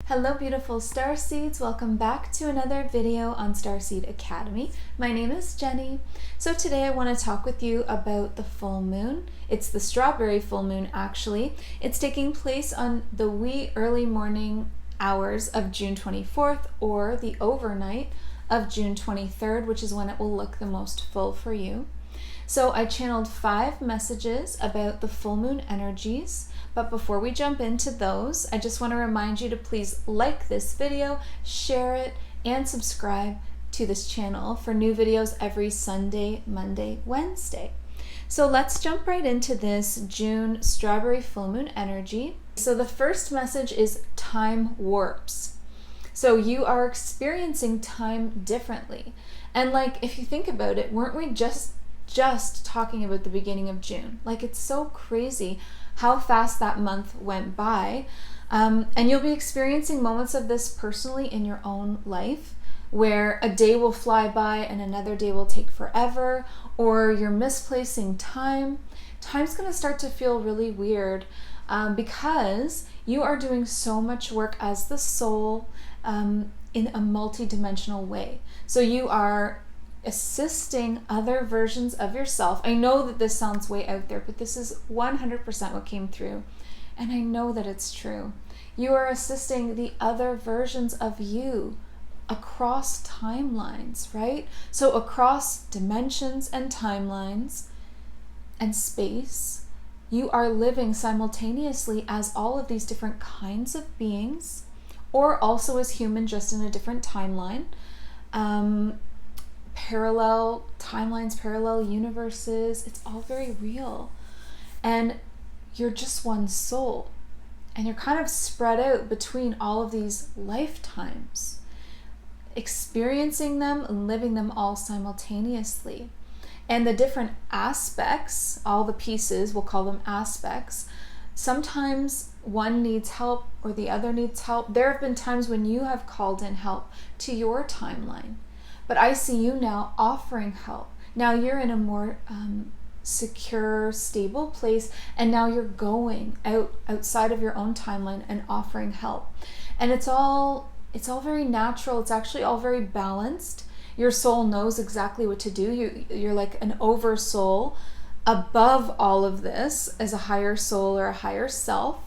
Hello beautiful starseeds, welcome back to another video on Starseed Academy. My name is Jenny. So today I want to talk with you about the full moon. It's the strawberry full moon actually. It's taking place on the wee early morning hours of June 24th or the overnight of June 23rd, which is when it will look the most full for you. So I channeled 5 messages about the full moon energies. But before we jump into those, I just want to remind you to please like this video, share it, and subscribe to this channel for new videos every Sunday, Monday, Wednesday. So let's jump right into this June strawberry full moon energy. So the first message is time warps. So you are experiencing time differently. And like, if you think about it, weren't we just talking about the beginning of June? Like, it's so crazy how fast that month went by. And you'll be experiencing moments of this personally in your own life, where a day will fly by and another day will take forever, or you're misplacing time. Time's gonna start to feel really weird because you are doing so much work as the soul in a multi-dimensional way. So you are assisting other versions of yourself. I know that this sounds way out there, but this is 100% what came through. And I know that it's true. You are assisting the other versions of you across timelines, right? So across dimensions and timelines and space, you are living simultaneously as all of these different kinds of beings, or also as human, just in a different timeline. Parallel timelines, parallel universes, it's all very real. And you're just one soul. And you're kind of spread out between all of these lifetimes, experiencing them and living them all simultaneously. And the different aspects, all the pieces, we'll call them aspects, sometimes one needs help or the other needs help. There have been times when you have called in help to your timeline. But I see you now offering help. Now you're in a more secure, stable place, and now you're going outside of your own timeline and offering help. And it's all very natural. It's actually all very balanced. Your soul knows exactly what to do. You're like an oversoul above all of this as a higher soul or a higher self,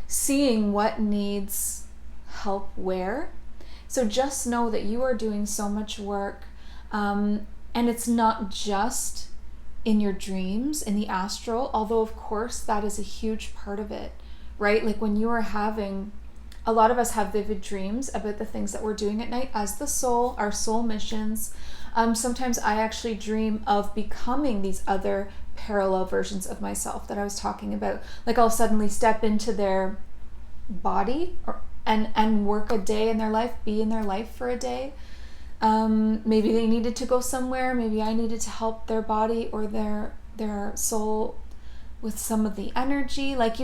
seeing what needs help where. So just know that you are doing so much work, and it's not just in your dreams, in the astral, although of course that is a huge part of it, right? Like when you are having, a lot of us have vivid dreams about the things that we're doing at night as the soul, our soul missions. Sometimes I actually dream of becoming these other parallel versions of myself that I was talking about. Like I'll suddenly step into their body and work a day in their life, be in their life for a day. Maybe they needed to go somewhere. Maybe I needed to help their body or their soul with some of the energy. Like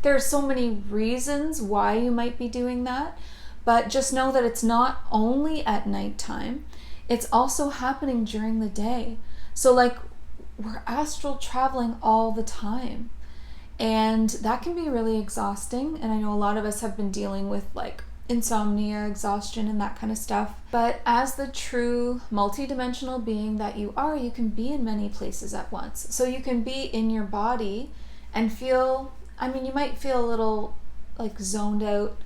there are so many reasons why you might be doing that, but just know that it's not only at nighttime, it's also happening during the day. So like we're astral traveling all the time. And that can be really exhausting. And I know a lot of us have been dealing with like insomnia, exhaustion, and that kind of stuff. But as the true multidimensional being that you are, you can be in many places at once. So you can be in your body and feel, you might feel a little like zoned out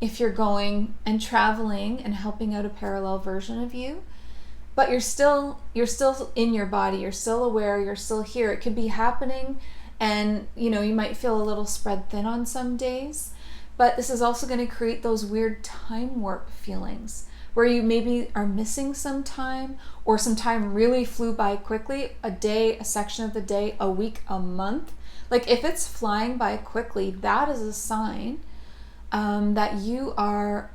if you're going and traveling and helping out a parallel version of you. But you're still in your body, you're still aware, you're still here. It could be happening. And, you might feel a little spread thin on some days, but this is also going to create those weird time warp feelings where you maybe are missing some time, or some time really flew by quickly, a day, a section of the day, a week, a month. Like if it's flying by quickly, that is a sign that you are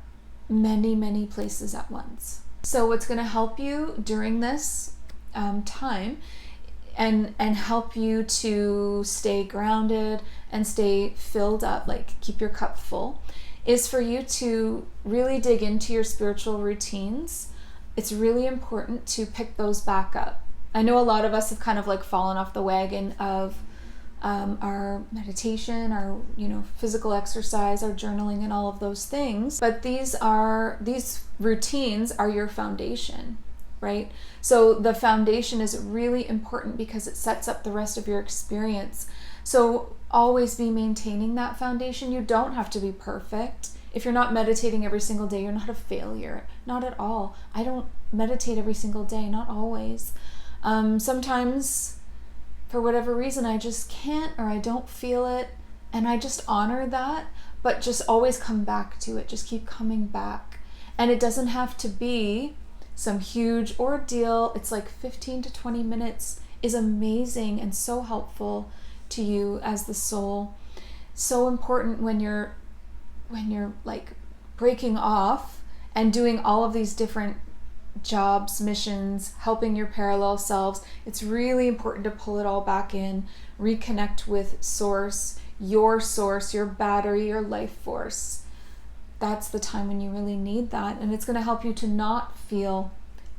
many, many places at once. So what's going to help you during this time and help you to stay grounded and stay filled up, like keep your cup full, is for you to really dig into your spiritual routines. It's really important to pick those back up. I know a lot of us have kind of like fallen off the wagon of our meditation, our physical exercise, our journaling, and all of those things. But these routines are your foundation, right? So the foundation is really important because it sets up the rest of your experience. So always be maintaining that foundation. You don't have to be perfect. If you're not meditating every single day, you're not a failure. Not at all. I don't meditate every single day, not always. Sometimes, for whatever reason, I just can't, or I don't feel it, and I just honor that, but just always come back to it. Just keep coming back. And it doesn't have to be some huge ordeal. It's like 15 to 20 minutes is amazing and so helpful to you as the soul. So important when you're like breaking off and doing all of these different jobs, missions, helping your parallel selves. It's really important to pull it all back in, reconnect with source, your battery, your life force. That's the time when you really need that. And it's going to help you to not feel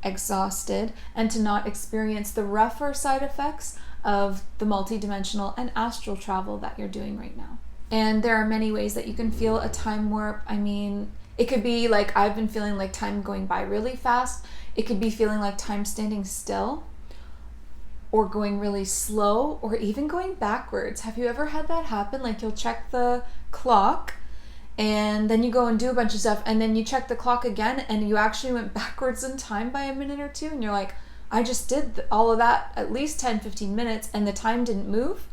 exhausted and to not experience the rougher side effects of the multidimensional and astral travel that you're doing right now. And there are many ways that you can feel a time warp. I mean, it could be like I've been feeling like time going by really fast. It could be feeling like time standing still or going really slow or even going backwards. Have you ever had that happen? Like you'll check the clock and then you go and do a bunch of stuff and then you check the clock again and you actually went backwards in time by a minute or two and you're like, I just did all of that at least 10-15 minutes and the time didn't move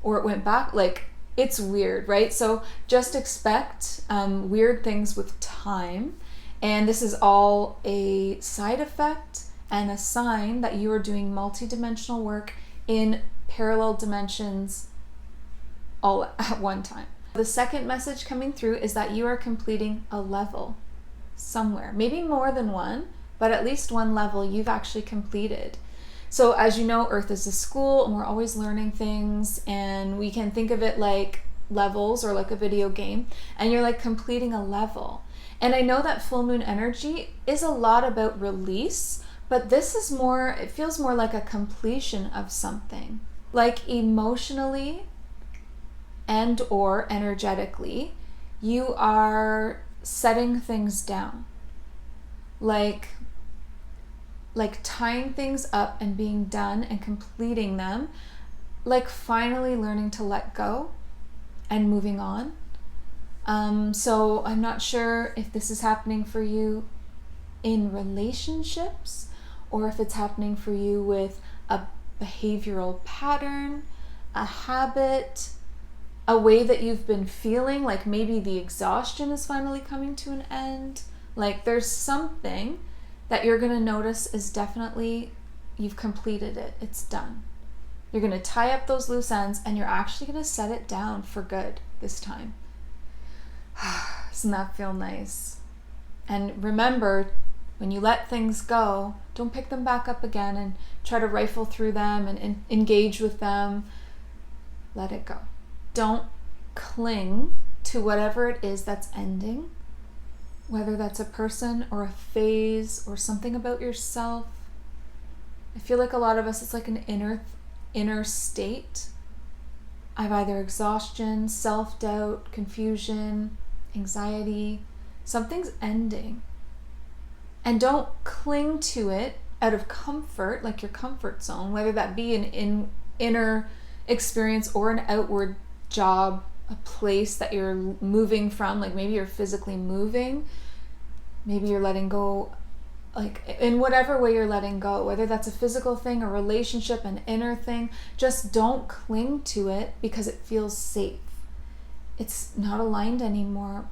or it went back. Like, it's weird, right? So just expect weird things with time. And this is all a side effect and a sign that you are doing multidimensional work in parallel dimensions all at one time. The second message coming through is that you are completing a level somewhere. Maybe more than one, but at least one level you've actually completed. So as you know, Earth is a school and we're always learning things, and we can think of it like levels or like a video game, and you're like completing a level. And I know that full moon energy is a lot about release, but this is more, it feels more like a completion of something. Like emotionally and or energetically, you are setting things down. Like tying things up and being done and completing them, like finally learning to let go and moving on. So I'm not sure if this is happening for you in relationships or if it's happening for you with a behavioral pattern, a habit, a way that you've been feeling, like maybe the exhaustion is finally coming to an end. Like there's something that you're going to notice is definitely, you've completed it. It's done. You're going to tie up those loose ends and you're actually going to set it down for good this time. Doesn't that feel nice? And remember, when you let things go, don't pick them back up again and try to rifle through them and engage with them. Let it go. Don't cling to whatever it is that's ending. Whether that's a person or a phase or something about yourself. I feel like a lot of us, it's like an inner state of either exhaustion, self-doubt, confusion, anxiety. Something's ending. And don't cling to it out of comfort, like your comfort zone, whether that be an inner experience or an outward job, a place that you're moving from, like maybe you're physically moving, maybe you're letting go, like in whatever way you're letting go, whether that's a physical thing, a relationship, an inner thing, just don't cling to it because it feels safe. It's not aligned anymore.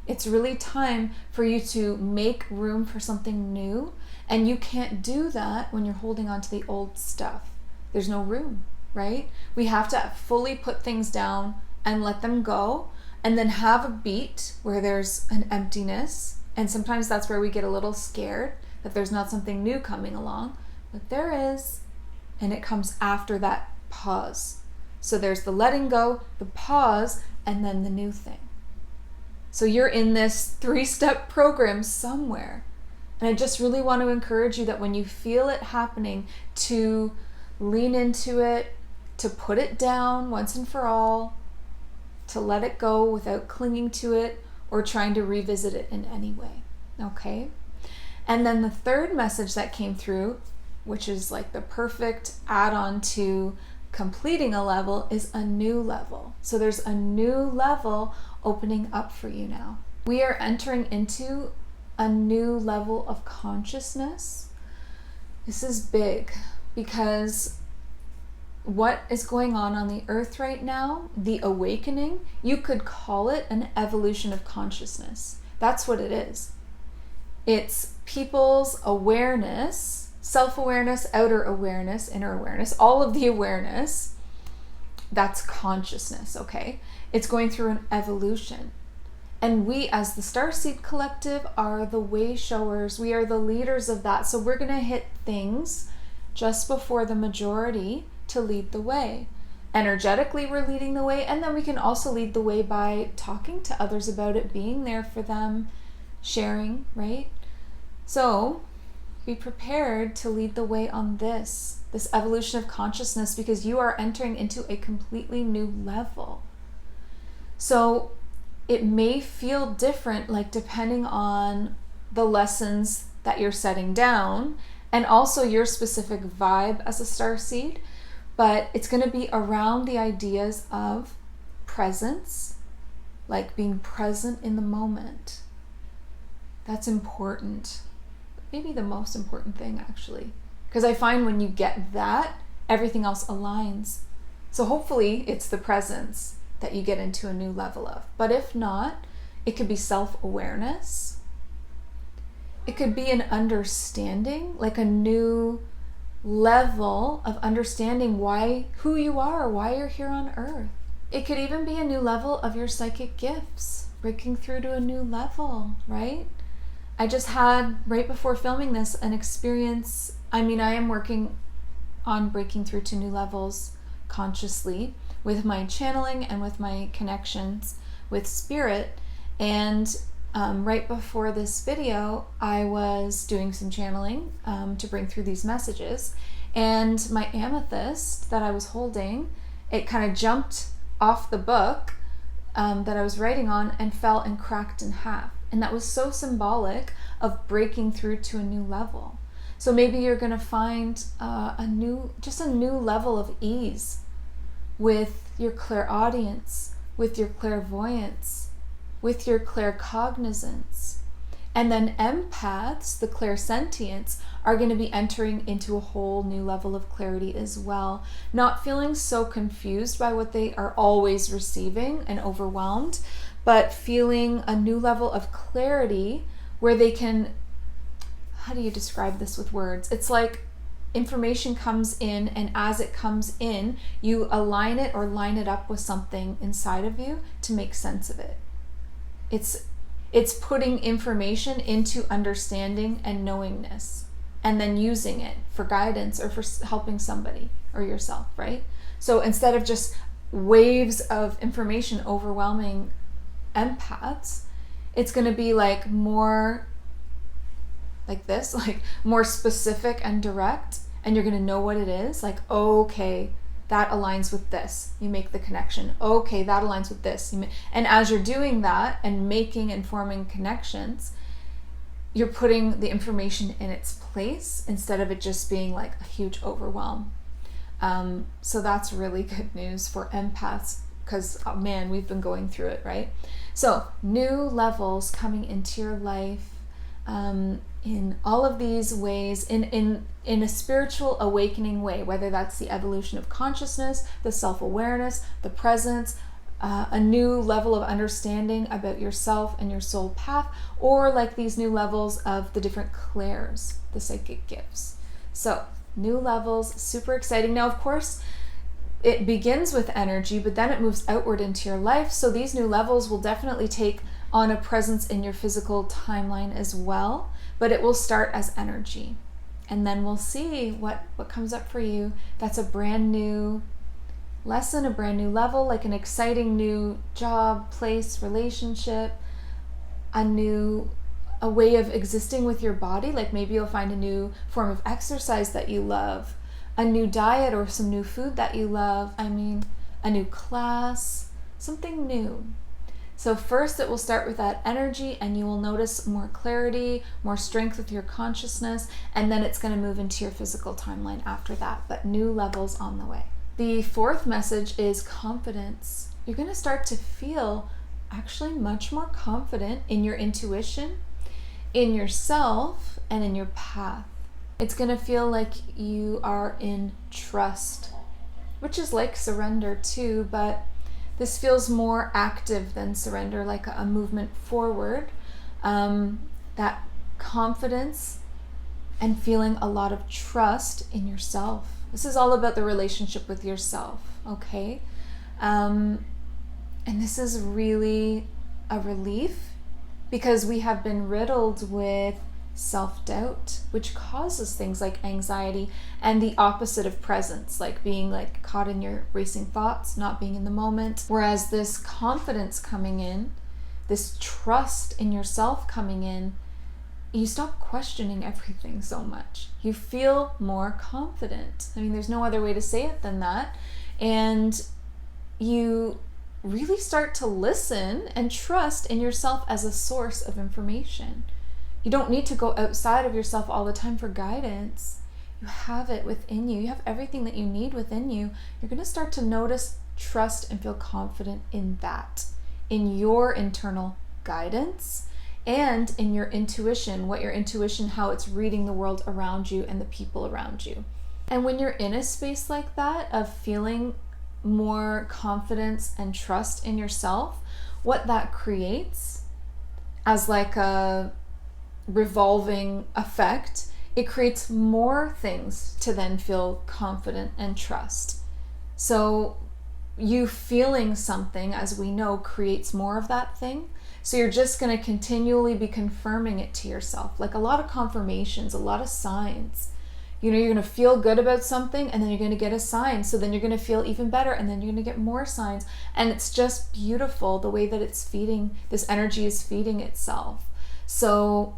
It's really time for you to make room for something new, and you can't do that when you're holding on to the old stuff. There's no room, right? We have to fully put things down and let them go, and then have a beat where there's an emptiness. And sometimes that's where we get a little scared that there's not something new coming along, but there is, and it comes after that pause. So there's the letting go, the pause, and then the new thing. So you're in this 3-step program somewhere. And I just really want to encourage you that when you feel it happening, to lean into it, to put it down once and for all, to let it go without clinging to it or trying to revisit it in any way. Okay? And then the third message that came through, which is like the perfect add-on to completing a level, is a new level. So there's a new level opening up for you now. We are entering into a new level of consciousness. This is big because what is going on the earth right now, the awakening, you could call it an evolution of consciousness. That's what it is. It's people's awareness, self-awareness, outer awareness, inner awareness, all of the awareness. That's consciousness, okay? It's going through an evolution. And we, as the Starseed Collective, are the way showers. We are the leaders of that. So we're going to hit things just before the majority to lead the way. Energetically, we're leading the way. And then we can also lead the way by talking to others about it, being there for them, sharing, right? So be prepared to lead the way on this evolution of consciousness, because you are entering into a completely new level. So it may feel different, like depending on the lessons that you're setting down and also your specific vibe as a starseed, but it's going to be around the ideas of presence, like being present in the moment. That's important. Maybe the most important thing, actually, because I find when you get that, everything else aligns. So hopefully it's the presence that you get into a new level of. But if not, it could be self-awareness. It could be an understanding, like a new level of understanding who you are, why you're here on earth. It could even be a new level of your psychic gifts, breaking through to a new level, right? I just had, right before filming this, an experience. I am working on breaking through to new levels consciously with my channeling and with my connections with spirit. And right before this video, I was doing some channeling to bring through these messages. And my amethyst that I was holding, it kind of jumped off the book that I was writing on and fell and cracked in half. And that was so symbolic of breaking through to a new level. So maybe you're going to find a new level of ease with your clairaudience, with your clairvoyance, with your claircognizance. And then empaths, the clairsentients, are going to be entering into a whole new level of clarity as well. Not feeling so confused by what they are always receiving and overwhelmed, but feeling a new level of clarity where they can, how do you describe this with words? It's like information comes in, and as it comes in, you align it or line it up with something inside of you to make sense of it. It's putting information into understanding and knowingness, and then using it for guidance or for helping somebody or yourself, right? So instead of just waves of information overwhelming empaths, it's going to be like more like this, like more specific and direct, and you're going to know what it is. Like, okay, that aligns with this. You make the connection. Okay, that aligns with this. And as you're doing that and making and forming connections, you're putting the information in its place instead of it just being like a huge overwhelm. So that's really good news for empaths, because man, we've been going through it, right? So new levels coming into your life in all of these ways, in a spiritual awakening way, whether that's the evolution of consciousness, the self-awareness, the presence, a new level of understanding about yourself and your soul path, or like these new levels of the different clairs, the psychic gifts. So new levels, super exciting. Now, of course, it begins with energy, but then it moves outward into your life. So these new levels will definitely take on a presence in your physical timeline as well, but it will start as energy. And then we'll see what comes up for you. That's a brand new lesson, a brand new level, like an exciting new job, place, relationship, a way of existing with your body. Like maybe you'll find a new form of exercise that you love, a new diet or some new food that you love. I mean, a new class, something new. So first it will start with that energy, and you will notice more clarity, more strength with your consciousness, and then it's going to move into your physical timeline after that, but new levels on the way. The fourth message is confidence. You're going to start to feel actually much more confident in your intuition, in yourself, and in your path. It's going to feel like you are in trust, which is like surrender too, but this feels more active than surrender, like a movement forward. That confidence and feeling a lot of trust in yourself. This is all about the relationship with yourself, okay? And this is really a relief, because we have been riddled with self-doubt, which causes things like anxiety and the opposite of presence, like being like caught in your racing thoughts, not being in the moment. Whereas this confidence coming in, this trust in yourself coming in, you stop questioning everything so much. You feel more confident. I mean, there's no other way to say it than that. And you really start to listen and trust in yourself as a source of information. You don't need to go outside of yourself all the time for guidance. You have it within you. You have everything that you need within you. You're going to start to notice, trust, and feel confident in that, in your internal guidance and in your intuition, how it's reading the world around you and the people around you. And when you're in a space like that of feeling more confidence and trust in yourself, what that creates as like a revolving effect, it creates more things to then feel confident and trust. So you feeling something, as we know, creates more of that thing. So you're just going to continually be confirming it to yourself, like a lot of confirmations, a lot of signs. You know, you're going to feel good about something, and then you're going to get a sign. So then you're going to feel even better, and then you're going to get more signs. And it's just beautiful the way that it's feeding, this energy is feeding itself. So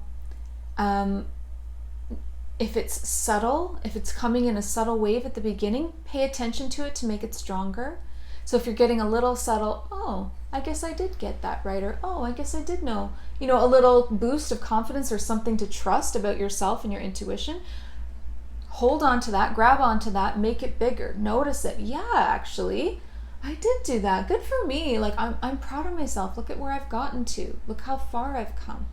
if it's subtle, if it's coming in a subtle wave at the beginning, pay attention to it to make it stronger. So if you're getting a little subtle, oh, I guess I did get that right, or oh, I guess I did know, you know, a little boost of confidence or something to trust about yourself and your intuition, hold on to that, grab onto that, make it bigger, notice it. Yeah, actually, I did do that. Good for me. Like, I'm proud of myself. Look at where I've gotten to. Look how far I've come.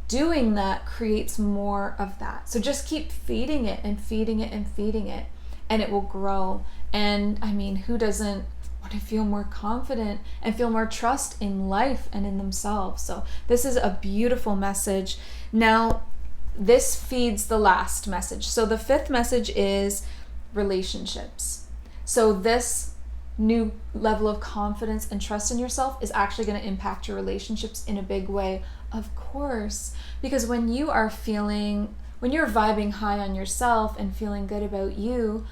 Doing that creates more of that. So just keep feeding it and feeding it and feeding it, and it will grow. And I mean, who doesn't want to feel more confident and feel more trust in life and in themselves? So this is a beautiful message. Now, this feeds the last message. So the fifth message is relationships. So this new level of confidence and trust in yourself is actually going to impact your relationships in a big way, of course, because when you're vibing high on yourself and feeling good about you,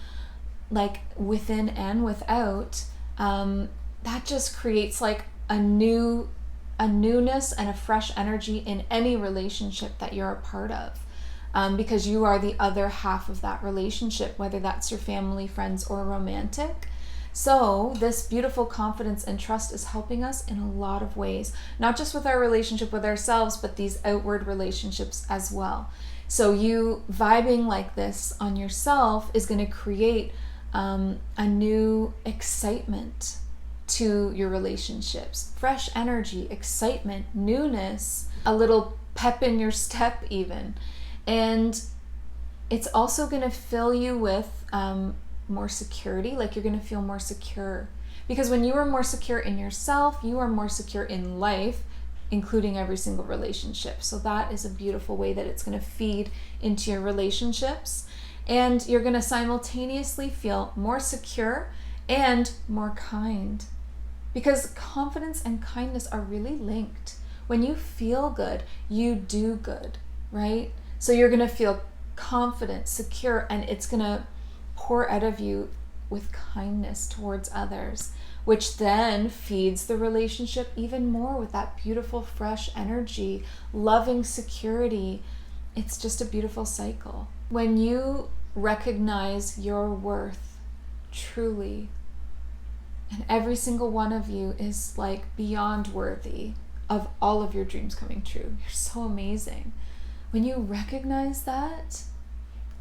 like within and without, that just creates like a newness and a fresh energy in any relationship that you're a part of, because you are the other half of that relationship, whether that's your family, friends, or romantic. So this beautiful confidence and trust is helping us in a lot of ways, not just with our relationship with ourselves, but these outward relationships as well. So you vibing like this on yourself is going to create a new excitement to your relationships, fresh energy, excitement, newness, a little pep in your step even. And it's also going to fill you with more security, like you're going to feel more secure. Because when you are more secure in yourself, you are more secure in life, including every single relationship. So that is a beautiful way that it's going to feed into your relationships. And you're going to simultaneously feel more secure and more kind. Because confidence and kindness are really linked. When you feel good, you do good, right? So you're going to feel confident, secure, and it's going to pour out of you with kindness towards others, which then feeds the relationship even more with that beautiful, fresh energy, loving security. It's just a beautiful cycle. When you recognize your worth truly. And every single one of you is like beyond worthy of all of your dreams coming true. You're so amazing. When you recognize that,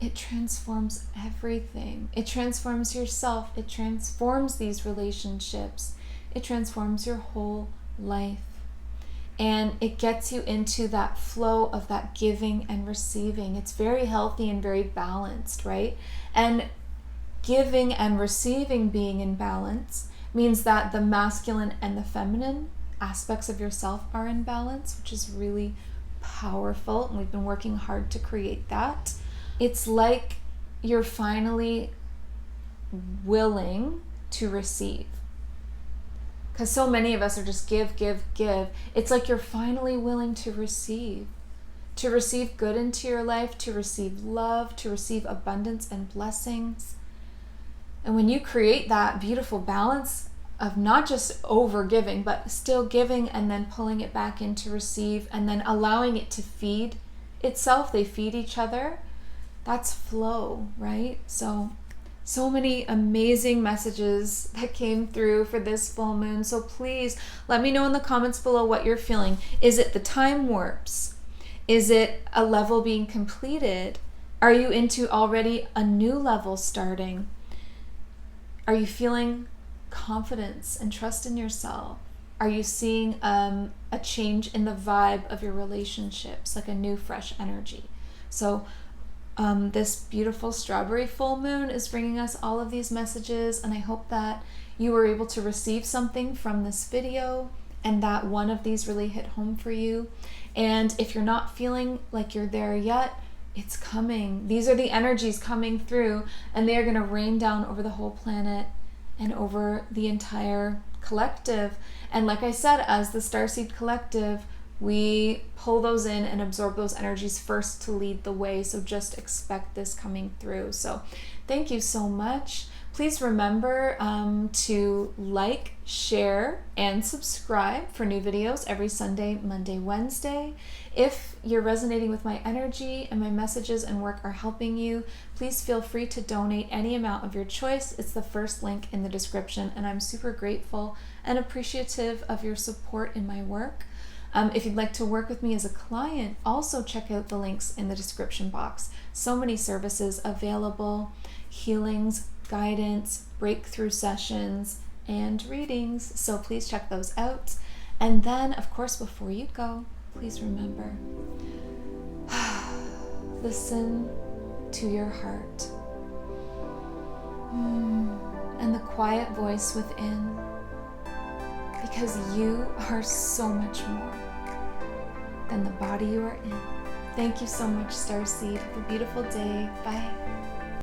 it transforms everything. It transforms yourself. It transforms these relationships. It transforms your whole life. And it gets you into that flow of that giving and receiving. It's very healthy and very balanced, right? And giving and receiving being in balance means that the masculine and the feminine aspects of yourself are in balance, which is really powerful. And we've been working hard to create that. It's like you're finally willing to receive. Because so many of us are just give, give, give. It's like you're finally willing to receive good into your life, to receive love, to receive abundance and blessings. And when you create that beautiful balance of not just over giving, but still giving and then pulling it back in to receive and then allowing it to feed itself, they feed each other. That's flow, right? So many amazing messages that came through for this full moon. So please let me know in the comments below what you're feeling. Is it the time warps? Is it a level being completed? Are you into already a new level starting? Are you feeling confidence and trust in yourself? Are you seeing a change in the vibe of your relationships, like a new fresh energy? So this beautiful strawberry full moon is bringing us all of these messages, and I hope that you were able to receive something from this video and that one of these really hit home for you. And if you're not feeling like you're there yet, it's coming. These are the energies coming through, and they are going to rain down over the whole planet and over the entire collective. And like I said, as the Starseed Collective, we pull those in and absorb those energies first to lead the way. So just expect this coming through. So thank you so much. Please remember to like, share, and subscribe for new videos every Sunday, Monday, Wednesday. If you're resonating with my energy and my messages and work are helping you, please feel free to donate any amount of your choice. It's the first link in the description, and I'm super grateful and appreciative of your support in my work. If you'd like to work with me as a client, also check out the links in the description box. So many services available: healings, guidance, breakthrough sessions, and readings. So please check those out. And then, of course, before you go, please remember, listen to your heart and the quiet voice within, because you are so much more than the body you are in. Thank you so much, Starseed. Have a beautiful day. Bye.